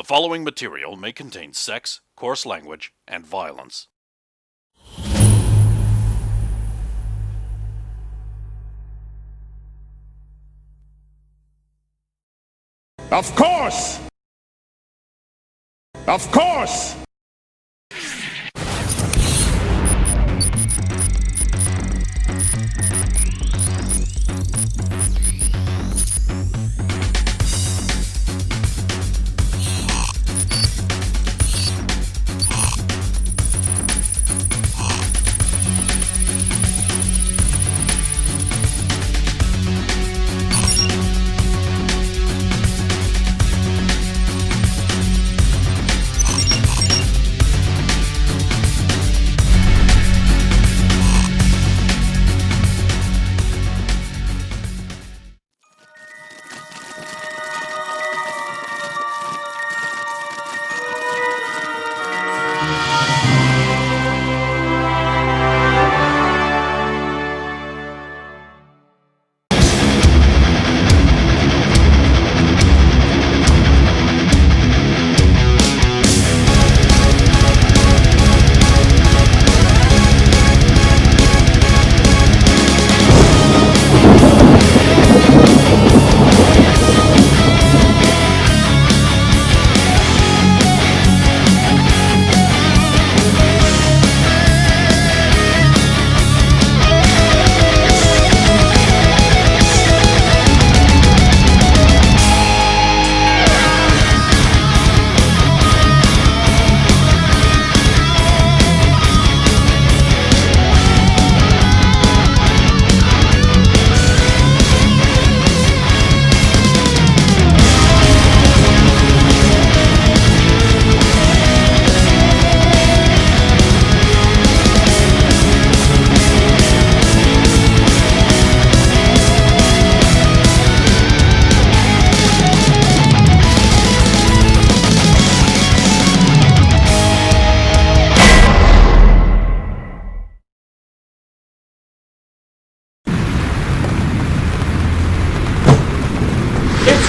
following material may contain sex, coarse language, and violence. Of course! Of course!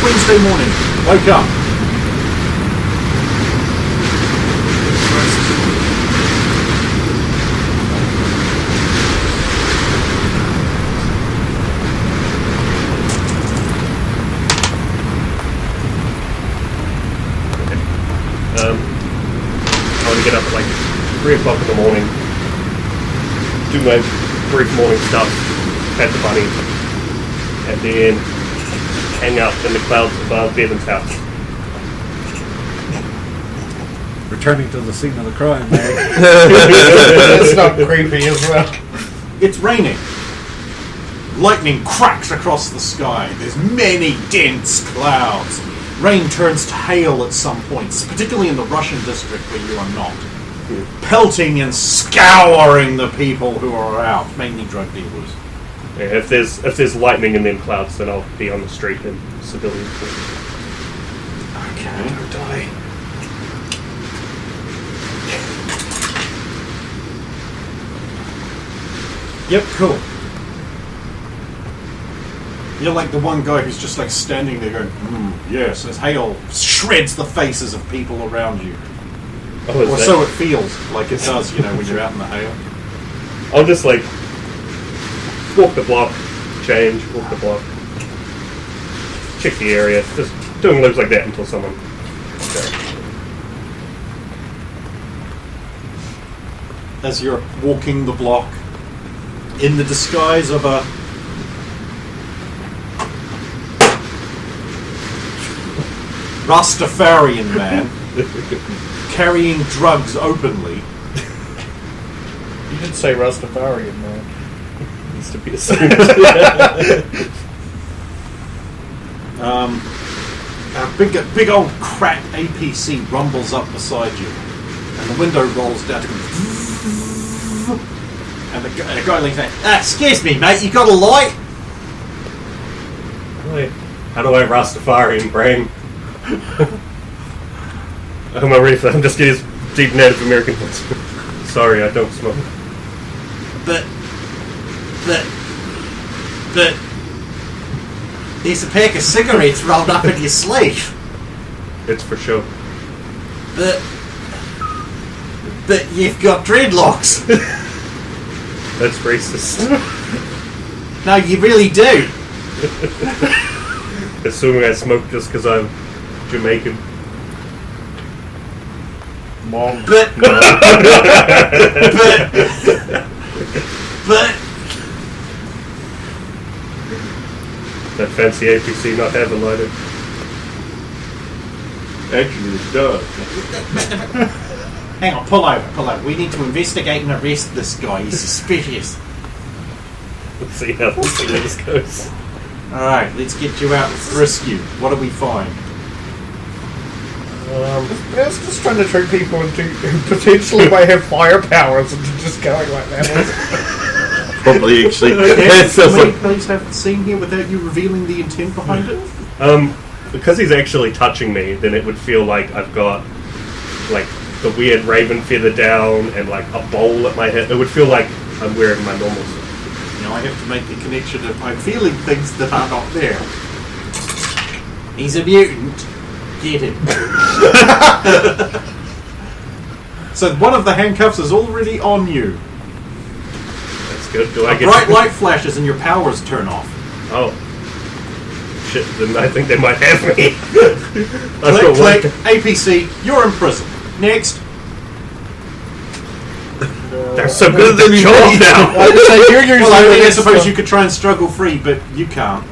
Wednesday morning. Wake up. I want to get up at like 3 o'clock in the morning, do my brief morning stuff, pet the bunny, and then hang out in the clouds above Bevan's house. Returning to the scene of the crime, man. That's not creepy as well. It's raining. Lightning cracks across the sky. There's many dense clouds. Rain turns to hail at some points, particularly in the Russian district where you are not. Pelting and scouring the people who are out, mainly drug dealers. Yeah, if there's lightning in them clouds, then I'll be on the street in civilian form. Okay. Don't die. Yep, cool. You're like the one guy who's just like standing there going, yes, as hail shreds the faces of people around you. Oh, or so it feels like it does, you know, when you're out in the hail. I'll just like walk the block, change, walk the block, check the area, just doing loops like that until someone. As you're walking the block, in the disguise of a Rastafarian man carrying drugs openly. You did say Rastafarian, man. Needs to be assumed. A big old cracked APC rumbles up beside you, and the window rolls down. And the guy leans out. Excuse me, mate. You got a light? How do I Rastafarian brain? I'm a reefer. I'm just getting deep Native American ones. Sorry, I don't smoke. But there's a pack of cigarettes rolled up in your sleeve. It's for sure. But you've got dreadlocks. That's racist. No, you really do. Assuming I smoke just because I'm Jamaican. Mom. But That fancy APC not having lighted. Actually, it does. hang on, pull over. We need to investigate and arrest this guy. He's suspicious. Let's see how this goes. Alright, let's get you out and frisk you. What do we find? It's just trying to trick people into who potentially may have fire powers into just going like that. Probably actually. Okay, Sounds can we like- please have the scene here without you revealing the intent behind it? Because he's actually touching me, then it would feel like I've got like the weird raven feather down and like a bowl at my head. It would feel like I'm wearing my normal stuff. Now I have to make the connection of I'm feeling things that are not there. He's a mutant. Get him. So one of the handcuffs is already on you. That's good. Do I A get bright light flashes and your powers turn off. Oh. Shit, then I think they might have me. Click, click, APC, you're in prison. Next. They're so good at their job now. You're usually Well, I mean, I the suppose you could try and struggle free, but you can't.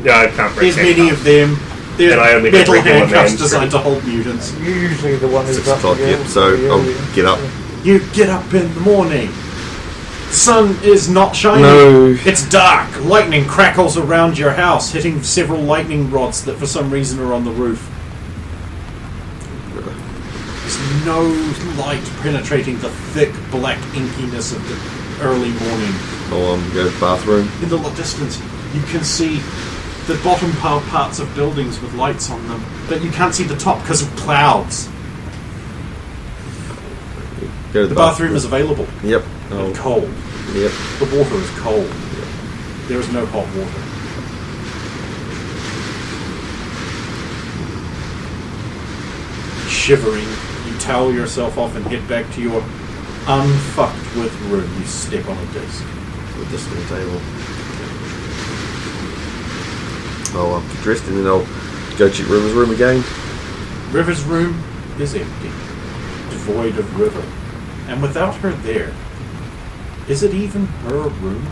Yeah, I can't break There's many of handcuffs. them. There's And I only get metal regular handcuffs man designed to hold mutants. You're usually the one who's 6 up o'clock, the yep, so I'll get up. You get up in the morning. Sun is not shining. No. It's dark. Lightning crackles around your house, hitting several lightning rods that for some reason are on the roof. There's no light penetrating the thick black inkiness of the early morning. I'll go to the bathroom. In the distance, you can see the bottom parts of buildings with lights on them, but you can't see the top because of clouds. Go to The bathroom is available. Yep. And cold. Yep. The water is cold. There is no hot water. Shivering, you towel yourself off and head back to your unfucked with room. You step on a disc. With this little table. I'll get dressed and then I'll go check River's room again. River's room is empty, devoid of River. And without her there, is it even her room?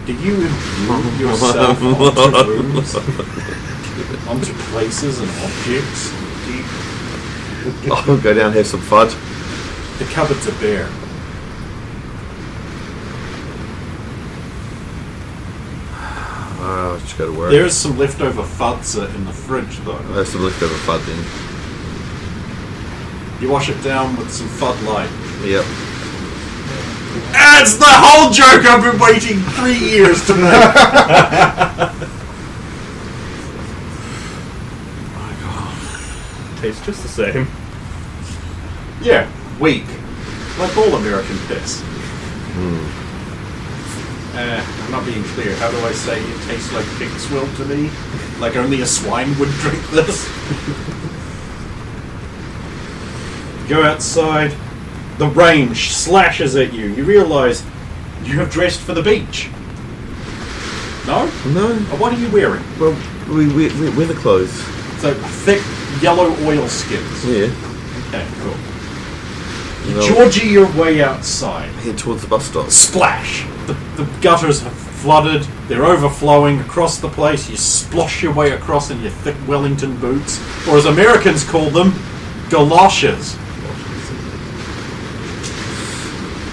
Do you imbue yourself onto rooms, onto places and objects? I'll go down and have some fudge. The cupboards are bare. I'll just go to work. There is some leftover fudza in the fridge, though. I'll have some leftover fud then. You wash it down with some Fud Light. Yep. That's the whole joke I've been waiting 3 years to make. Tastes just the same. Yeah, weak. Like all American piss. I'm not being clear. How do I say it tastes like pig swill to me? Like only a swine would drink this? Go outside. The rain slashes at you. You realise you have dressed for the beach. No? No. What are you wearing? Well, we wear the clothes. So thick yellow oil skins. Yeah. Okay, cool. You No. Georgie your way outside. Head towards the bus stop. Splash! The gutters have flooded. They're overflowing across the place. You splosh your way across in your thick Wellington boots, or as Americans call them, galoshes.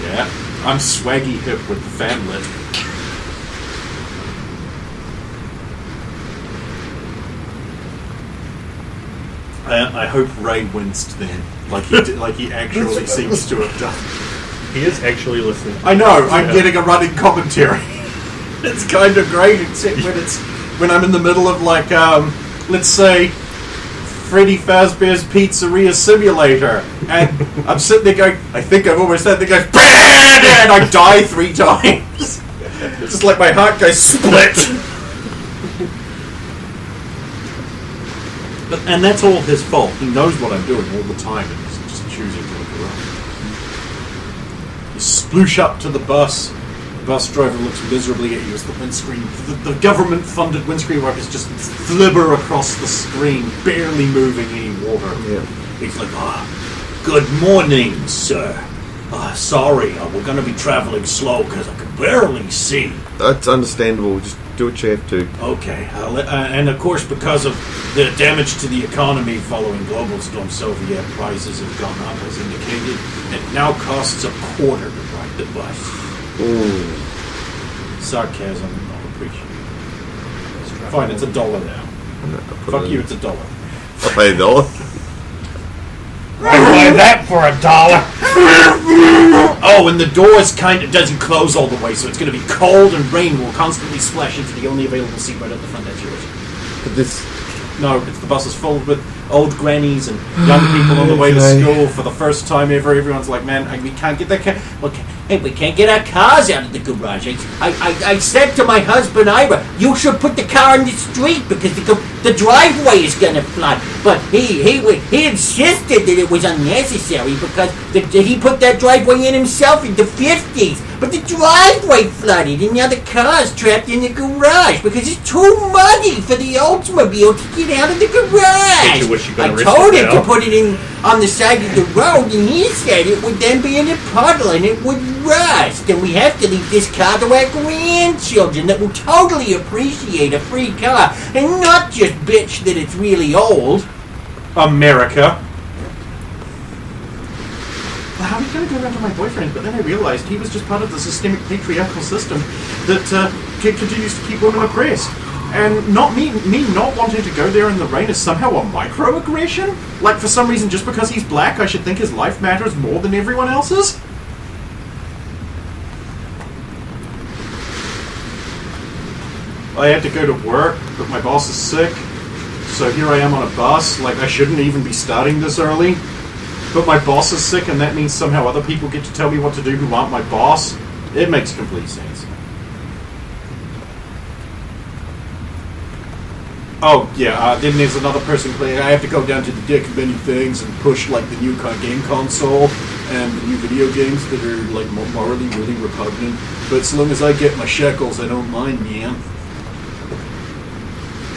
Yeah, I'm swaggy hip with the fan lit. I hope Ray winced then, like he did, like he actually seems to have done. He is actually listening. I know, I'm getting a running commentary. It's kind of great, except when I'm in the middle of like, let's say, Freddy Fazbear's Pizzeria Simulator, and I'm sitting there going, I think I've almost said, there goes, and I die 3 times. Just like my heart goes split. And that's all his fault. He knows what I'm doing all the time, and he's just choosing to look around. You sploosh up to the bus. The bus driver looks miserably at you as the windscreen, the government-funded windscreen wipers just flibber across the screen, barely moving any water. Yeah. He's like, good morning, sir. Sorry, we're going to be traveling slow because I can barely see. That's understandable. Just do what you have to. Okay, and of course, because of the damage to the economy following Global Storm, Soviet prices have gone up, as indicated. It now costs $0.25 to ride the bus. Ooh. Sarcasm, not appreciated. Fine, it's $1 now. Fuck you, it's $1. I'll pay $1. I buy that for $1. Oh, and the doors doesn't close all the way, so it's going to be cold and rain will constantly splash into the only available seat right at the front. That's yours. But this... No, the bus is full with old grannies and young people on the way to school for the first time ever. Everyone's like, man, we can't get that car. Hey, we can't get our cars out of the garage. I said to my husband, Ira, you should put the car in the street because the driveway is going to flood. But he insisted that it was unnecessary because he put that driveway in himself in the 50s. But the driveway flooded and now the car's trapped in the garage because it's too muddy for the Oldsmobile to get out of the garage. I told him to put it in on the side of the road and he said it would then be in a puddle and it would rust. And we have to leave this car to our grandchildren that will totally appreciate a free car and not just bitch that it's really old. America. Well, how are you going to go around to my boyfriend? But then I realized he was just part of the systemic patriarchal system that continues to keep women oppressed. And me not wanting to go there in the rain is somehow a microaggression? Like, for some reason, just because he's black, I should think his life matters more than everyone else's? I had to go to work, but my boss is sick. So here I am on a bus, like I shouldn't even be starting this early. But my boss is sick, and that means somehow other people get to tell me what to do who aren't my boss. It makes complete sense. Oh, yeah, then there's another person playing. I have to go down to the deck of many things and push, like, the new game console and the new video games that are, like, morally really repugnant. But as long as I get my shekels, I don't mind, man.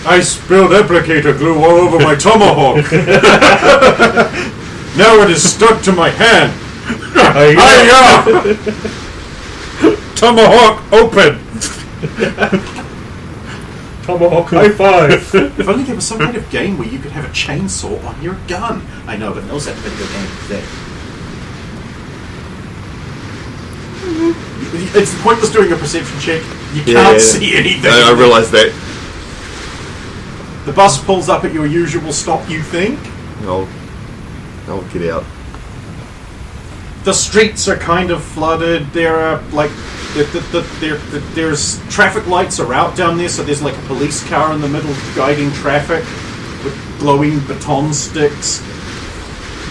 I spilled applicator glue all over my tomahawk. Now it is stuck to my hand. Tomahawk open. Tomahawk high five. If only there was some kind of game where you could have a chainsaw on your gun. I know, but no such video game today. It's pointless doing a perception check. You can't see anything. I realised that. The bus pulls up at your usual stop, you think? I'll get out. The streets are kind of flooded. There are, like, there's traffic lights are out down there, so there's like a police car in the middle guiding traffic with glowing baton sticks.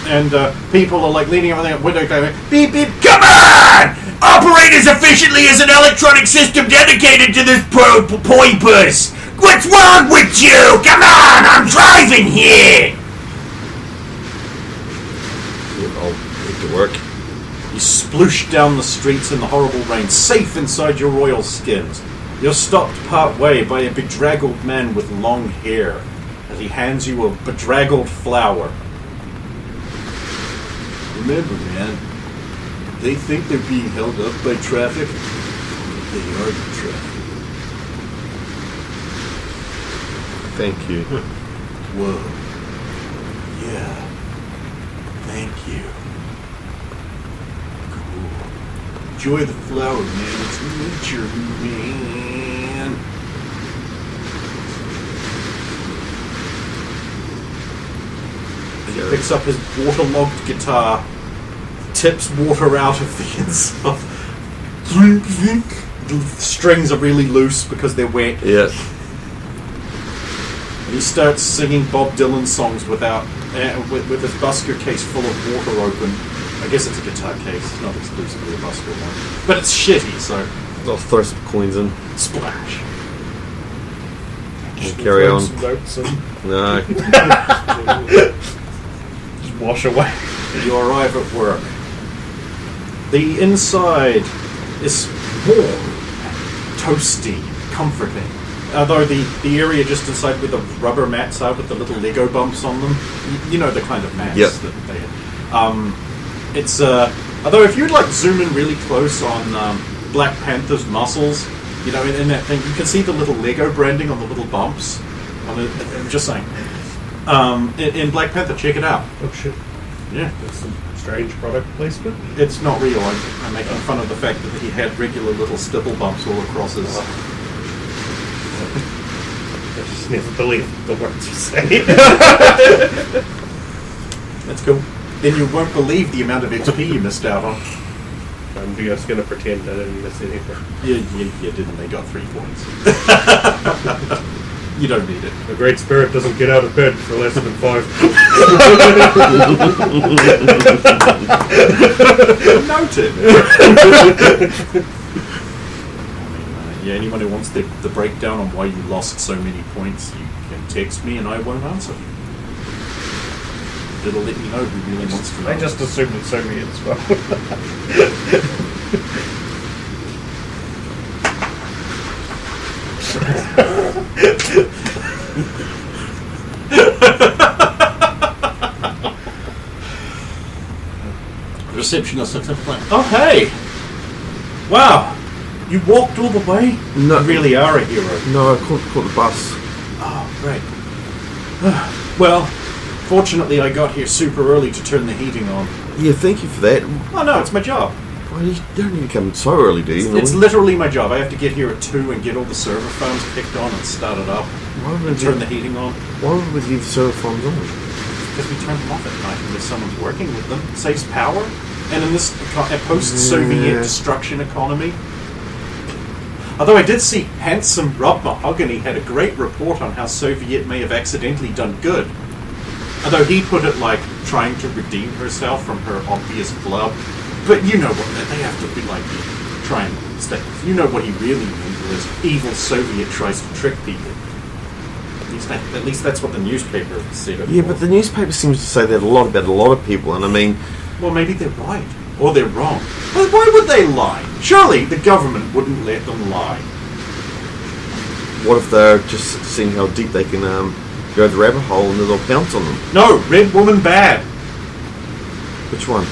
And people are like leaning over there, window going, beep beep, come on! Operate as efficiently as an electronic system dedicated to this purpose! What's wrong with you? Come on, I'm driving here! I'll get to work. You sploosh down the streets in the horrible rain, safe inside your royal skins. You're stopped part way by a bedraggled man with long hair as he hands you a bedraggled flower. Remember, man, they think they're being held up by traffic. They are the traffic. Thank you. Whoa. Yeah. Thank you. Enjoy the flower, man. It's nature, man. And he picks up his waterlogged guitar, tips water out of the inside. The strings are really loose because they're wet. Yes. And he starts singing Bob Dylan songs with his busker case full of water open. I guess it's a guitar case, it's not exclusively a busker one. But it's shitty, so... I'll throw some coins in. Splash. carry Throw on. some notes and No. just wash away. You arrive at work. The inside is warm, toasty, comforting. Although the area just inside where the rubber mats are with the little Lego bumps on them, you know the kind of mats Yep. that they it's although if you'd like zoom in really close on Black Panther's muscles, you know, in that thing, you can see the little Lego branding on the little bumps. I'm just saying. In Black Panther, check it out. Oh shit. Yeah. That's some strange product placement. It's not real. I'm making fun of the fact that he had regular little stipple bumps all across his. I just never believe the words you say. That's cool. Then you won't believe the amount of XP you missed out on. I'm just going to pretend I didn't miss anything. You didn't. They got 3 points. You don't need it. A great spirit doesn't get out of bed for less than 5. Noted. Yeah, anyone who wants the breakdown on why you lost so many points, you can text me and I won't answer. It'll let me know who really wants to know. I just assumed it's Soviets. Well, Receptionist looks up like, oh hey! Wow! You walked all the way? No. You really are a hero. No, I caught the bus. Oh, great. Well, fortunately I got here super early to turn the heating on. Yeah, thank you for that. Oh no, it's my job. Well, you don't need to come so early, do you? It's literally my job. I have to get here at 2 and get all the server farms kicked on and start it up. Why would And we turn the heating on. Why would we leave the server farms on? Because we turn them off at night unless someone's working with them. It saves power. And in this post-Soviet destruction economy... Although I did see handsome Rob Mahogany had a great report on how Soviet may have accidentally done good. Although he put it like trying to redeem herself from her obvious flub. But you know what, they have to be like trying to stay. You know what he really meant was evil Soviet tries to trick people. At least that's what the newspaper said. Yeah, but the newspaper seems to say that a lot about a lot of people, and I mean... Well, maybe they're right. Or they're wrong. Well, why would they lie? Surely the government wouldn't let them lie. What if they're just seeing how deep they can go the rabbit hole and they'll pounce on them? No, Red Woman bad. Which one?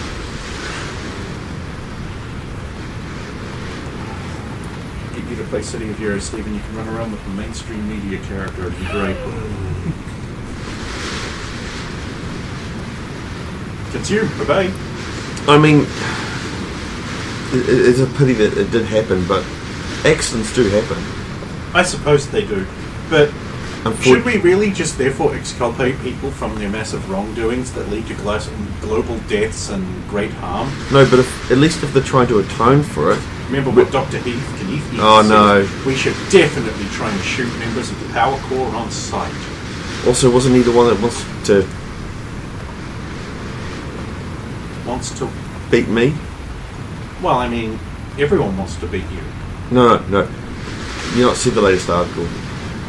Get you to play City of Heroes, Stephen. You can run around with the mainstream media character. It'd be great. It's you. Bye-bye. I mean, it's a pity that it did happen, but accidents do happen. I suppose they do. But should we really just therefore exculpate people from their massive wrongdoings that lead to global deaths and great harm? No, but at least if they're trying to atone for it... Remember what Dr. Heath said? Oh, no. We should definitely try and shoot members of the Power Corps on sight. Also, wasn't he the one that wants to beat me? Well, I mean, everyone wants to beat you. No. You not see the latest article?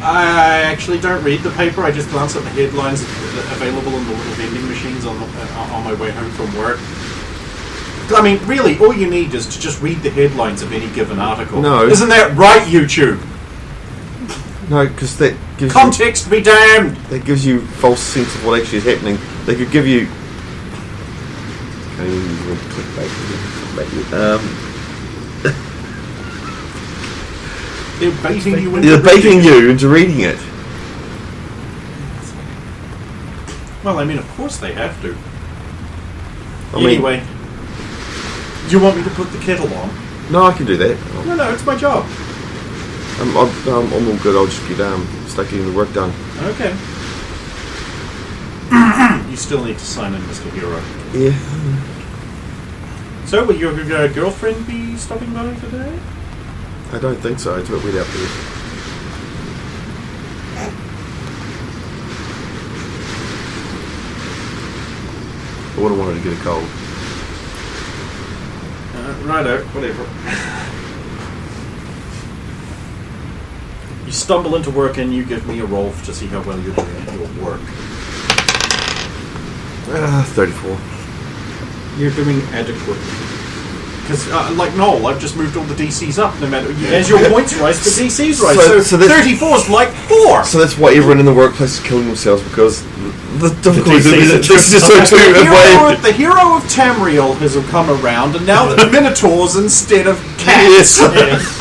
I actually don't read the paper. I just glance at the headlines available in the little vending machines on my way home from work. I mean, really, all you need is to just read the headlines of any given article. No. Isn't that right, YouTube? No, because that gives Context be damned! that gives you false sense of what actually is happening. They could give you... They're baiting you into They're baiting reading it. you into reading it. Well, I mean, of course they have to. I mean- Anyway, do you want me to put the kettle on? No, I can do that. No, it's my job. I'm all good. I'll just get stuck getting the work done. Okay. You still need to sign in, Mr. Hero. Yeah. So, will your girlfriend be stopping by today? I don't think so. It's a bit wet out there. I wouldn't want her to get a cold. Righto, whatever. You stumble into work and you give me a roll to see how well you're doing at your work. 34. You're doing adequately. Because, like Noel, I've just moved all the DCs up. No matter as your points rise, the DCs rise. So 34 is like 4. So that's why everyone in the workplace is killing themselves, because the difficulty DCs is just so too away. The hero of Tamriel has come around, and now the Minotaurs instead of cats. Yes.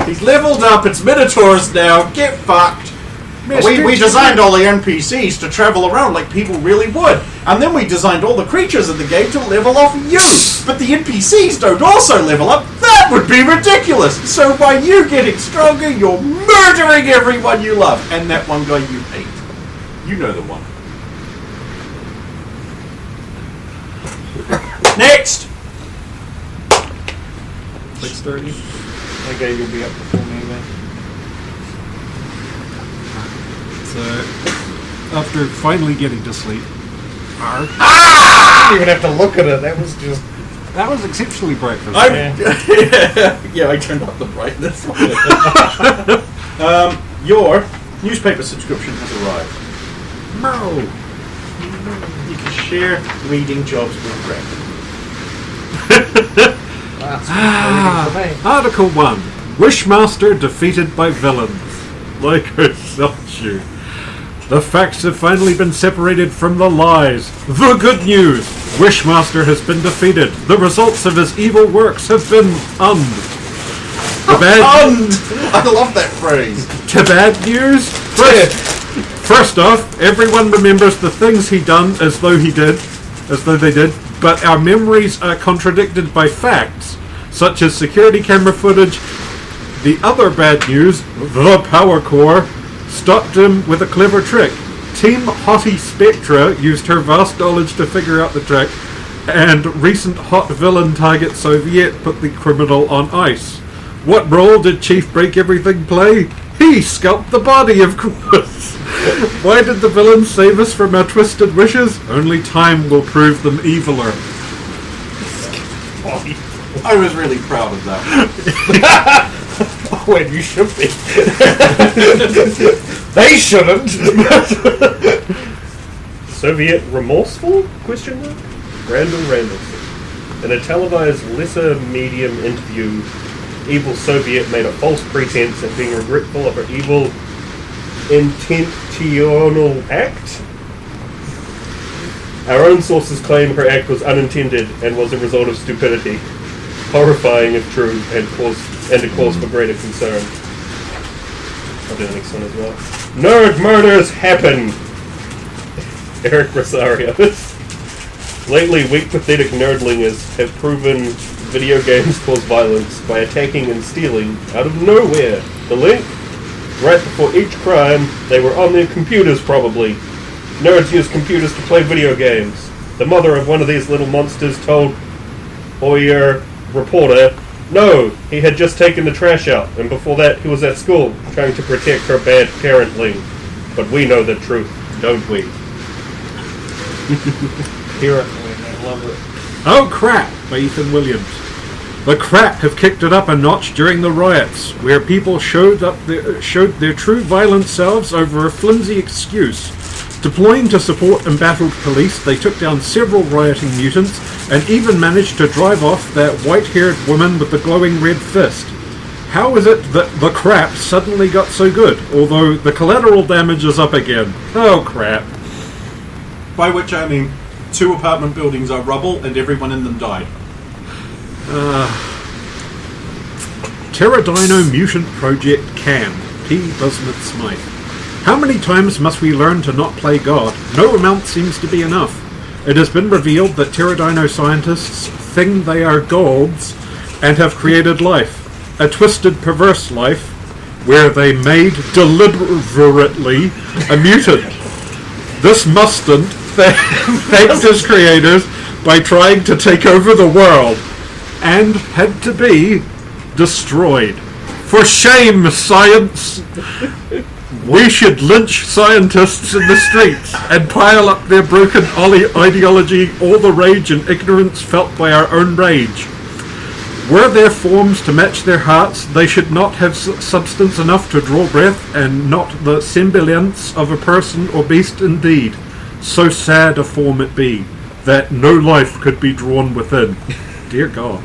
He's leveled up. It's Minotaurs now. Get fucked. We designed all the NPCs to travel around like people really would. And then we designed all the creatures in the game to level off you. But the NPCs don't also level up. That would be ridiculous. So by you getting stronger, you're murdering everyone you love. And that one guy you hate. You know the one. Next! 6:30. Okay, you'll be up before me then. So, after finally getting to sleep, You didn't even have to look at it. That was just... that was exceptionally bright for me. Yeah, I turned up the brightness. Your newspaper subscription has arrived. No. You can share reading jobs with Greg. Article 1. Wishmaster defeated by villains. Like I told you. The facts have finally been separated from the lies. The good news! Wishmaster has been defeated. The results of his evil works have been unned. The bad I love that phrase. To bad news? First off, everyone remembers the things he done as though they did, but our memories are contradicted by facts, such as security camera footage. The other bad news, the Power Core, stopped him with a clever trick. Team Hottie Spectra used her vast knowledge to figure out the trick, and recent hot villain target Soviet put the criminal on ice. What role did Chief Break Everything play? He scalped the body, of course. Why did the villains save us from our twisted wishes? Only time will prove them eviler. I was really proud of that. Oh, and you should be. They shouldn't. Soviet remorseful? Question mark? Randall Randallson. In a televised lesser medium interview, evil Soviet made a false pretense at being regretful of her evil intentional act. Our own sources claim her act was unintended and was a result of stupidity. Horrifying if true, and a cause for greater concern. I'll do the next one as well. Nerd murders happen! Eric Rosario. Lately, weak, pathetic nerdlingers have proven video games cause violence by attacking and stealing out of nowhere. The link? Right before each crime, they were on their computers probably. Nerds use computers to play video games. The mother of one of these little monsters told Hoyer reporter, no, he had just taken the trash out, and before that he was at school, trying to protect her bad parentling. But we know the truth, don't we? Apparently, I love it. Oh Crap by Ethan Williams. The crap have kicked it up a notch during the riots, where people showed their true violent selves over a flimsy excuse. Deploying to support embattled police, they took down several rioting mutants and even managed to drive off that white-haired woman with the glowing red fist. How is it that the crap suddenly got so good, although the collateral damage is up again? Oh crap. By which I mean 2 apartment buildings are rubble and everyone in them died. Pterodino Mutant Project Cam. P. Busnett Smythe. How many times must we learn to not play God? No amount seems to be enough. It has been revealed that Pterodino scientists think they are gods and have created life. A twisted, perverse life where they made deliberately a mutant. This mutant thanked his creators by trying to take over the world and had to be destroyed. For shame, science! We should lynch scientists in the streets and pile up their broken ideology, all the rage and ignorance felt by our own rage. Were their forms to match their hearts, they should not have substance enough to draw breath, and not the semblance of a person or beast indeed. So sad a form it be, that no life could be drawn within. Dear God.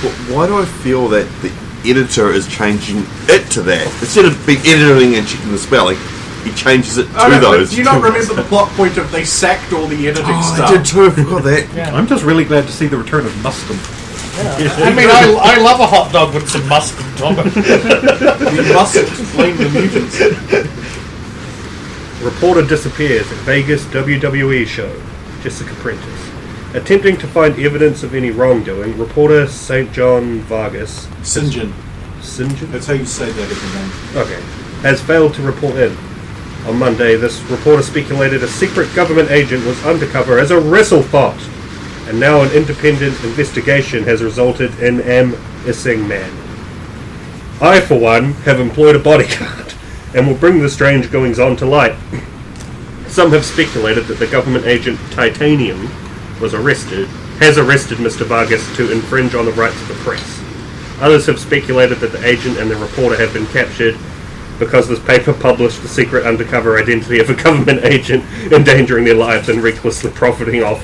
But why do I feel that the editor is changing it to that? Instead of being editing and checking the spelling, he changes it to those. Do you not remember the plot point of they sacked all the editing stuff? I did too, I forgot that. Yeah. I'm just really glad to see the return of mustard. I mean, I love a hot dog with some mustard on it. We must explain the mutants. Reporter disappears at Vegas WWE show. Jessica Prentice. Attempting to find evidence of any wrongdoing, reporter St. John Vargas. St. John. That's how you say that as a name. Okay. Has failed to report in. On Monday, this reporter speculated a secret government agent was undercover as a wrestle-thought, and now an independent investigation has resulted in an missing man. I, for one, have employed a bodyguard, and will bring the strange goings-on to light. Some have speculated that the government agent Titanium has arrested Mr. Vargas to infringe on the rights of the press. Others have speculated that the agent and the reporter have been captured because this paper published the secret undercover identity of a government agent, endangering their lives and recklessly profiting off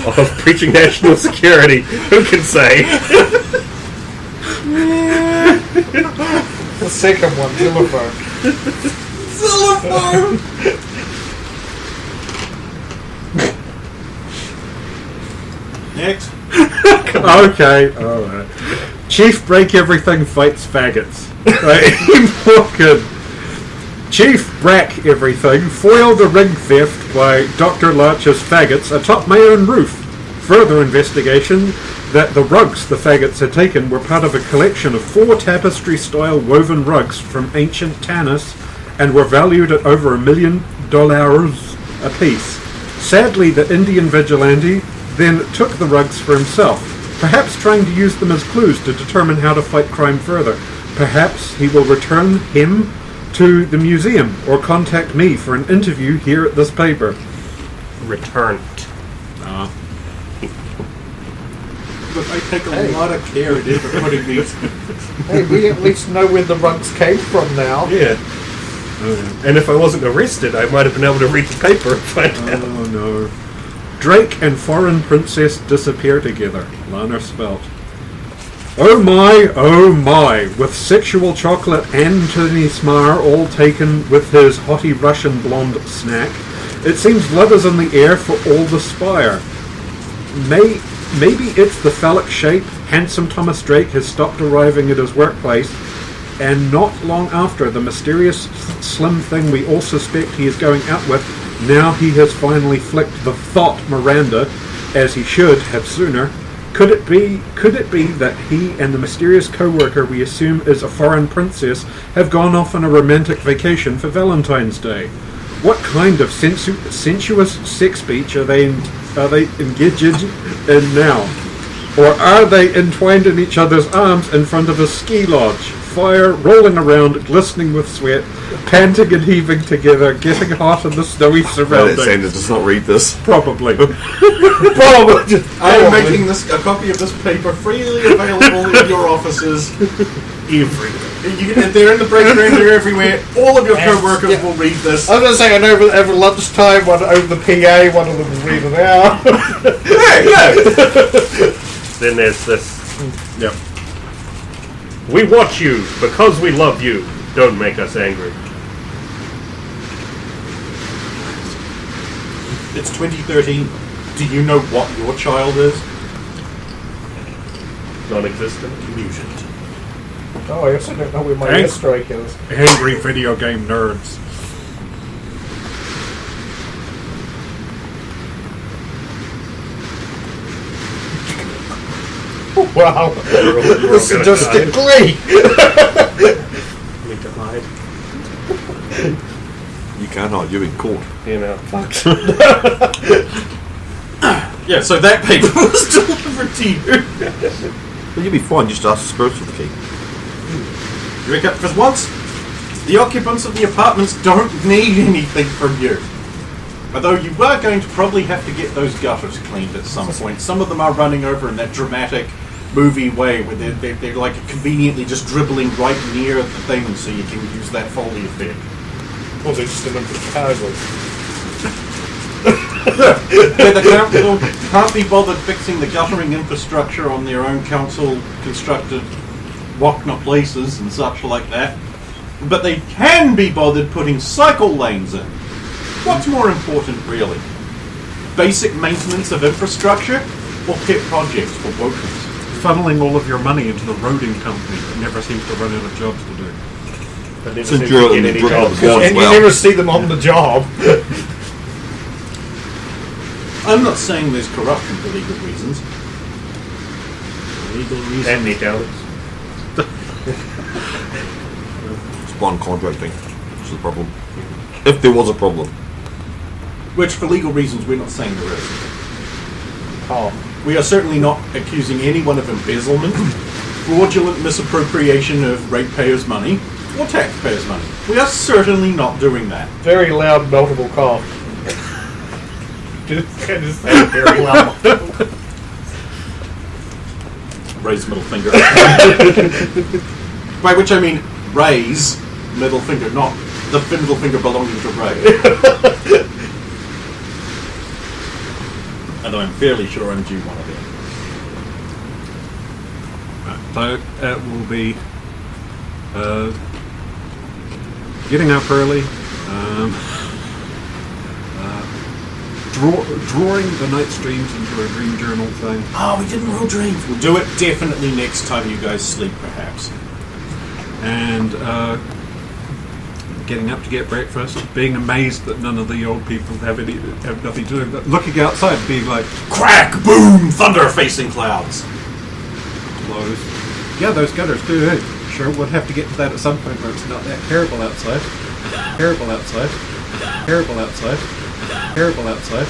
of preaching national security. Who can say? The second one, xylophone. Next. Okay, alright. Chief Break Everything fights faggots. Right? Chief Brack Everything foiled a ring theft by Dr. Larcher's faggots atop my own roof. Further investigation that the rugs the faggots had taken were part of a collection of 4 tapestry-style woven rugs from ancient Tanis and were valued at over $1 million apiece. Sadly, the Indian vigilante then took the rugs for himself, perhaps trying to use them as clues to determine how to fight crime further. Perhaps he will return him to the museum or contact me for an interview here at this paper. Returned. But I take a lot of care in putting these. Hey, we at least know where the rugs came from now. Yeah. And if I wasn't arrested, I might have been able to read the paper and find out. Oh no. Drake and foreign princess disappear together. Lana Spelt. Oh my, with sexual chocolate Anthony Smar all taken with his haughty Russian blonde snack, it seems love is in the air for all the spire. Maybe it's the phallic shape handsome Thomas Drake has stopped arriving at his workplace, and not long after the mysterious slim thing we all suspect he is going out with, now he has finally flicked the thought Miranda, as he should have sooner. Could it be that he and the mysterious co-worker we assume is a foreign princess have gone off on a romantic vacation for Valentine's Day? What kind of sensuous sex speech are they engaged in now? Or are they entwined in each other's arms in front of a ski lodge? Fire rolling around, glistening with sweat, panting and heaving together, getting hot in the snowy surroundings. Sanders does not read this. Probably. I am making a copy of this paper freely available in your offices. They're in the break room, they're everywhere. All of your co-workers will read this. I was going to say, and over lunchtime, over the PA, one of them will read it out. Then there's this. Yep. We watch you because we love you. Don't make us angry. It's 2013. Do you know what your child is? Non-existent. Mutant. Oh, I also don't know where my airstrike is. Angry video game nerds. Wow. We're all Statistically. Need to hide. You can't hide, you're in court. You know. Yeah, so that paper was delivered to you. Well, you'll be fine, just ask the spirits for the key. Because once the occupants of the apartments don't need anything from you. Although you are going to probably have to get those gutters cleaned at some point. Some of them are running over in that dramatic movie way where they're like conveniently just dribbling right near the thing so you can use that Foley effect. Well, they're just a number of casuals. Where the council can't be bothered fixing the guttering infrastructure on their own council-constructed Wokna places and such like that, but they can be bothered putting cycle lanes in. What's more important, really? Basic maintenance of infrastructure or pet projects for Wokans? Funneling all of your money into the roading company that never seems to run out of jobs to do. But never Since seem you're to in get the any drop of jobs. the gun as And you well. never see them on the job. I'm not saying there's corruption for legal reasons. Legal reasons. And Nick Alex. It's blind contracting, which is the problem. If there was a problem. Which, for legal reasons, we're not saying there is. Oh. We are certainly not accusing anyone of embezzlement, fraudulent misappropriation of ratepayers' money, or taxpayers' money. We are certainly not doing that. Very loud, multiple cough. Just say very loud. Raise middle finger. By which I mean raise middle finger, not the middle finger belonging to Ray. Although I'm fairly sure I'm due one of them. So it will be getting up early, drawing the night streams into a dream journal thing. Oh, we didn't roll dreams. We'll do it definitely next time you guys sleep, perhaps. And getting up to get breakfast, being amazed that none of the old people have nothing to do, but looking outside, being like, Crack! Boom! Thunder facing clouds. those, yeah, those gutters too. Hey, sure, we'll have to get to that at some point, but it's not that terrible outside. Terrible outside. Terrible outside. Terrible outside.